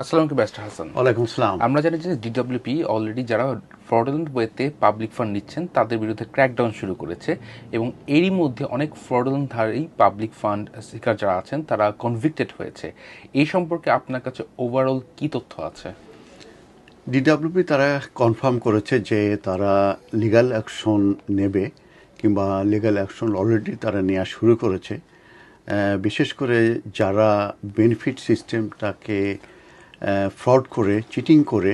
আসসালামু আলাইকুম ব্যারিস্টার হাসান। ওয়ালাইকুম আসসালাম। আমরা জানি যে ডিডব্লিউপি অলরেডি যারা ফ্রডুলেন্ট ওয়েতে পাবলিক ফান্ড নিচ্ছেন তাদের বিরুদ্ধে ক্র্যাকডাউন শুরু করেছে এবং এরই মধ্যে অনেক ফ্রডুলেন্ট ধারী পাবলিক ফান্ড সিকার যারা আছেন তারা কনভিক্টেড হয়েছে। এই সম্পর্কে আপনার কাছে ওভারঅল কি তথ্য আছে? ডিডব্লিউপি তারা কনফার্ম করেছে যে তারা লিগ্যাল অ্যাকশন নেবে, কিংবা লিগ্যাল অ্যাকশন অলরেডি তারা নেওয়া শুরু করেছে। বিশেষ করে যারা বেনিফিট সিস্টেমটাকে ফ্রড করে, চিটিং করে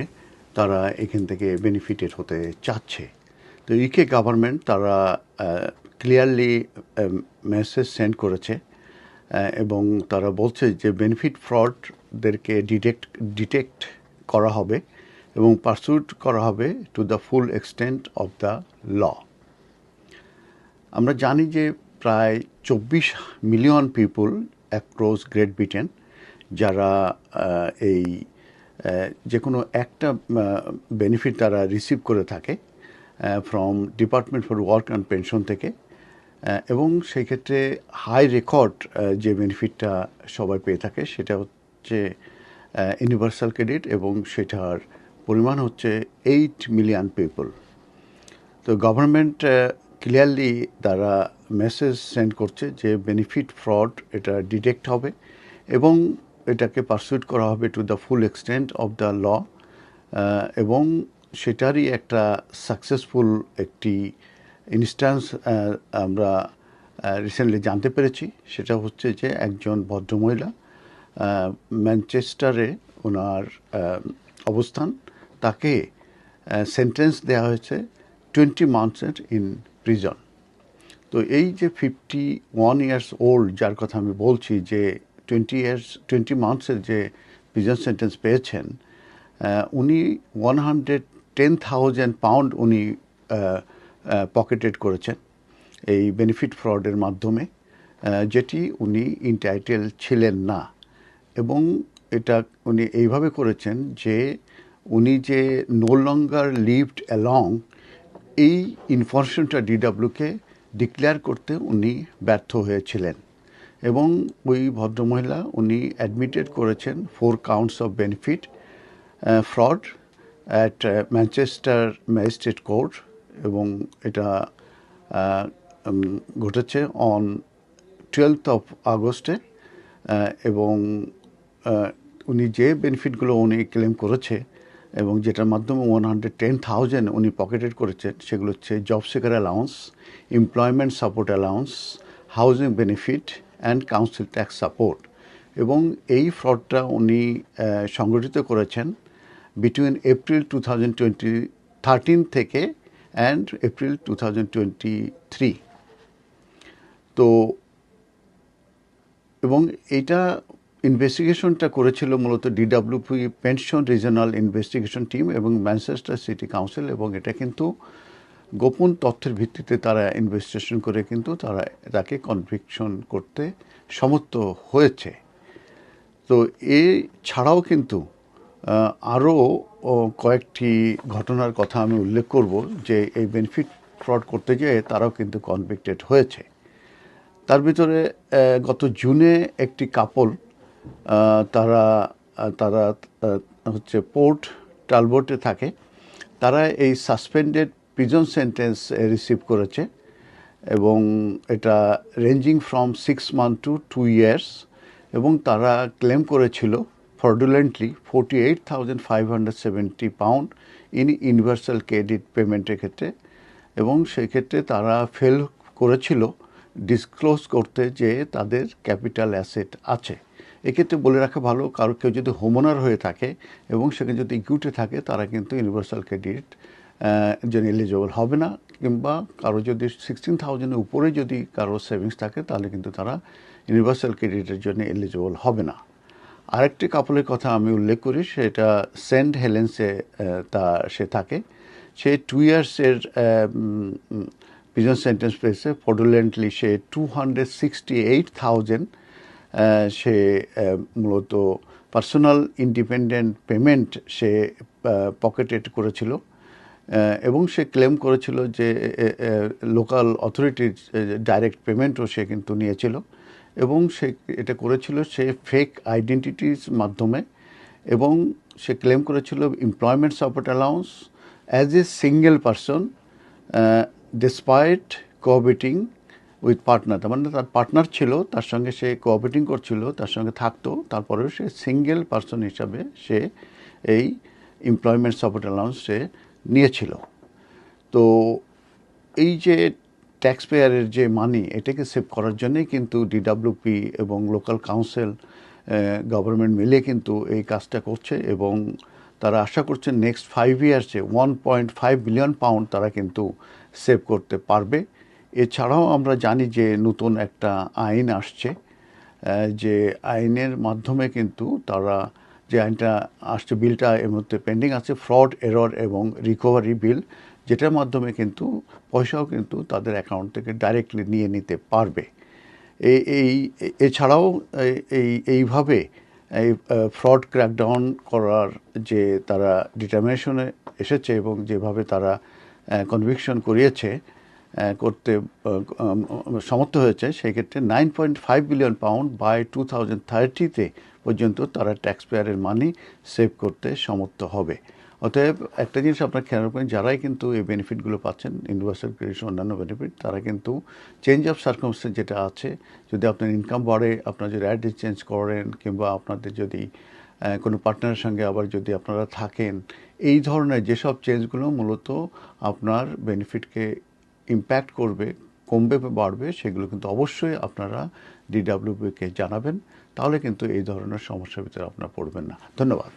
তারা এখান থেকে বেনিফিটেড হতে চাচ্ছে। তো ইউকে গভর্নমেন্ট তারা ক্লিয়ারলি মেসেজ সেন্ড করেছে এবং তারা বলছে যে বেনিফিট ফ্রডদেরকে ডিটেক্ট করা হবে এবং পারসুট করা হবে to the full extent of the law. আমরা জানি যে প্রায় 24 million people across Great Britain যারা এই যে কোনো একটা বেনিফিট তারা রিসিভ করে থাকে from department for work and pension থেকে, এবং সেই ক্ষেত্রে হাই রেকর্ড যে বেনিফিটটা সবাই পেয়ে থাকে সেটা হচ্ছে ইউনিভার্সাল ক্রেডিট, এবং সেটার পরিমাণ হচ্ছে 8 মিলিয়ন পিপল। তো গভর্নমেন্ট ক্লিয়ারলি তারা মেসেজ সেন্ড করছে যে বেনিফিট ফ্রড এটা ডিটেক্ট হবে এবং এটাকে পারসুট করা হবে to the full extent of the law, এবং সেটারই একটা সাকসেসফুল একটি ইনস্ট্যান্স আমরা রিসেন্টলি জানতে পেরেছি। সেটা হচ্ছে যে একজন ভদ্রমহিলা ম্যানচেস্টারে ওনার অবস্থান, তাকে সেন্টেন্স দেওয়া হয়েছে 20 মান্থসের ইন প্রিজন। তো এই যে 51 ইয়ার্স ওল্ড যার কথা আমি বলছি, যে 20 মান্থসের যে প্রিজন সেন্টেন্স পেয়েছেন, উনি 110,000 পাউন্ড উনি পকেটেড করেছেন এই বেনিফিট ফ্রডের মাধ্যমে, যেটি উনি ইন্টাইটেল ছিলেন না। এবং এটা উনি এইভাবে করেছেন যে উনি যে নো লঙ্গার লিভড অ্যালং, এই ইনফরমেশনটা ডিডব্লিউকে ডিক্লেয়ার করতে উনি ব্যর্থ হয়েছিলেন। এবং ওই ভদ্রমহিলা উনি অ্যাডমিটেড করেছেন 4 counts of benefit fraud at Manchester magistrate court, এবং এটা ঘটেছে অন 12th অফ আগস্টে। এবং উনি যে বেনিফিটগুলো উনি ক্লেম করেছে এবং যেটার মাধ্যমে 110,000 উনি পকেটেড করেছেন, সেগুলো হচ্ছে job seeker allowance, employment support allowance, housing benefit and council tax support. এবং এই ফ্রডটা উনি সংগঠিত করেছেন বিটুইন এপ্রিল 2013 থেকে অ্যান্ড এপ্রিল 2023। তো এবং এইটা ইনভেস্টিগেশনটা করেছিল মূলত DWP pension regional investigation team এবং ম্যানচেস্টার সিটি কাউন্সিল, এবং এটা কিন্তু গোপন তথ্যের ভিত্তিতে তারা ইনভেস্টিগেশন করে কিন্তু তারা তাকে কনভিকশন করতে সমর্থ হয়েছে। তো এ ছাড়াও কিন্তু আরও কয়েকটি ঘটনার কথা আমি উল্লেখ করব, যে এই বেনিফিট ফ্রড করতে গিয়ে তারাও কিন্তু কনভিক্টেড হয়েছে। তার ভিতরে গত জুনে একটি কাপল, তারা তারা হচ্ছে পোর্ট টালবোর্টে থাকে, তারা এই সাসপেন্ডেড প্রিজন সেন্টেন্স রিসিভ করেছে, এবং এটা ranging from 6 month to 2 years, এবং তারা ক্লেম করেছিল fraudulently 48,570 pound in Universal Credit পেমেন্টের ক্ষেত্রে। এবং সেই ক্ষেত্রে তারা ফেল করেছিল ডিসক্লোজ করতে যে তাদের ক্যাপিটাল অ্যাসেট আছে। এক্ষেত্রে বলে রাখা ভালো, কেউ যদি হোমওনার হয়ে থাকে এবং সেখানে যদি ইকুইটি থাকে, তারা কিন্তু ইউনিভার্সাল ক্রেডিট জন্য এলিজিবল হবে না, কিংবা কারো যদি 16,000-এর উপরে যদি কারো সেভিংস থাকে তাহলে কিন্তু তারা ইউনিভার্সাল ক্রেডিটের জন্য এলিজিবল হবে না। আরেকটি কাপলের কথা আমি উল্লেখ করি, সেটা সেন্ট হেলেন্সে সে থাকে। সে 2 ইয়ার্সের প্রিজন সেন্টেন্স পেয়েছে ফ্রডুলেন্টলি। সে 268,000 সে মূলত পার্সোনাল ইন্ডিপেন্ডেন্ট পেমেন্ট সে পকেটেড করেছিল, এবং সে ক্লেম করেছিল যে লোকাল অথরিটির ডাইরেক্ট পেমেন্টও সে কিন্তু নিয়েছিল, এবং সে এটা করেছিল সে ফেক আইডেন্টিটির মাধ্যমে। এবং সে ক্লেম করেছিল employment support allowance as a single person despite cooperating with partner. তার মানে তার পার্টনার ছিল, তার সঙ্গে সে কোঅপারেটিং করছিল, তার সঙ্গে থাকতো, তারপরেও সে সিঙ্গেল পারসন হিসাবে সে এই এমপ্লয়মেন্ট সাপোর্ট অ্যালাউন্স সে নিয়েছিল। তো এই যে ট্যাক্স পেয়ারের যে মানি, এটাকে সেভ করার জন্যই কিন্তু ডিডাব্লিউপি এবং লোকাল কাউন্সিল গভর্নমেন্ট মিলে কিন্তু এই কাজটা করছে এবং তারা আশা করছেন নেক্সট 5 ইয়ার্সে 1.5 বিলিয়ন পাউন্ড তারা কিন্তু সেভ করতে পারবে। এছাড়াও আমরা জানি যে নতুন একটা আইন আসছে, যে আইনের মাধ্যমে কিন্তু তারা, যে আইনটা আসছে, বিলটা এর মধ্যে পেন্ডিং আছে, ফ্রড এরর এবং রিকভারি বিল, যেটার মাধ্যমে কিন্তু পয়সাও কিন্তু তাদের অ্যাকাউন্ট থেকে ডাইরেক্টলি নিয়ে নিতে পারবে। এছাড়াও এইভাবে এই ফ্রড ক্র্যাকডাউন করার যে তারা ডিটারমিনেশনে এসেছে এবং যেভাবে তারা কনভিকশন করিয়েছে, করতে সমর্থ হয়েছে, সেই ক্ষেত্রে 9.5 বিলিয়ন পাউন্ড বাই 2030-তে পর্যন্ত তারা ট্যাক্স পেয়ারের মানি সেভ করতে সমর্থ হবে। অতএব একটা জিনিস আপনার খেয়াল রাখবেন, যারাই কিন্তু এই বেনিফিটগুলো পাচ্ছেন, ইউনিভার্সাল ক্রেডিট অন্যান্য বেনিফিট, তারা কিন্তু চেঞ্জ অফ সার্কামস্টেন্স যেটা আছে, যদি আপনার ইনকাম বাড়ে, আপনার যদি অ্যাড্রেস চেঞ্জ করেন, কিংবা আপনাদের যদি কোনো পার্টনারের সঙ্গে আবার যদি আপনারা থাকেন, এই ধরনের যেসব চেঞ্জগুলো মূলত আপনার বেনিফিটকে ইম্প্যাক্ট করবে, কমবে বা বাড়বে, সেগুলো কিন্তু অবশ্যই আপনারা ডিডাব্লিউপিকে জানাবেন। তাহলে কিন্তু এই ধরনের সমস্যার ভিতরে আপনারা পড়বেন না। ধন্যবাদ।